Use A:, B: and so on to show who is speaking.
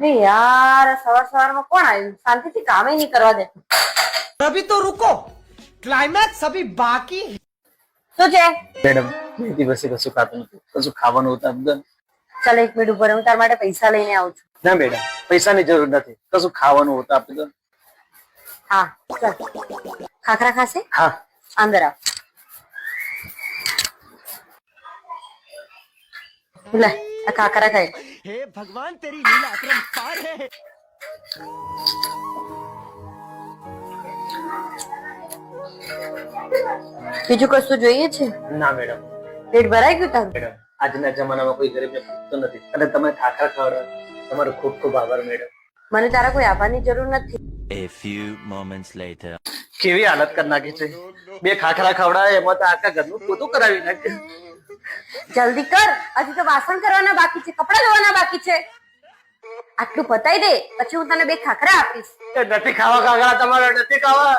A: नहीं यार, सवार सवार में कौन आयु? शांति से काम ही नहीं करवा दे।
B: अभी तो रुको, क्लाइमैक्स अभी बाकी है।
A: શું છે?
C: મેડમ બે દિવસે કશું ખાતું નથી, કશું ખાવાનું હોતા બધા.
A: ચાલ 1 મિનિટ ઉપર, હું તાર માટે પૈસા લઈને આવું છું.
C: ના મેડમ, પૈસાની જરૂર નથી, કશું ખાવાનું હોતા આપી દો.
A: હા ચાલ. ખાખરા ખાશે?
C: હા.
A: અંદર આવ. લે આ ખાખરા ખાઈ.
B: हे भगवान तेरी लीला अपरंपार है।
A: બીજું કશું જોઈએ છે?
C: ના મેડમ.
A: પેટ ભરાઈ ગયું તારું?
C: મેડમ આજના જમાનામાં કોઈ ગરીબને પૂછતો નથી અને તમે ખાખરા ખવડાવો, તમારો ખૂબ ખૂબ આભાર મેડમ.
A: મને તારા કોઈ આભારની જરૂર નથી.
D: A few moments later.
C: કેવી હાલત કરી નાખી છે. બે ખાખરા ખવડાવે એમાં તો આખા ઘરનું પોતું કરાવી નાખે.
A: જલ્દી કર, હજી તો વાસણ કરવાના બાકી છે, કપડા ધોવાના બાકી છે. આટલું પતાઈ દે, પછી હું તને 2 ખાખરા આપીશ.
C: નથી ખાવા ખાખરા તમારે, નથી ખાવા.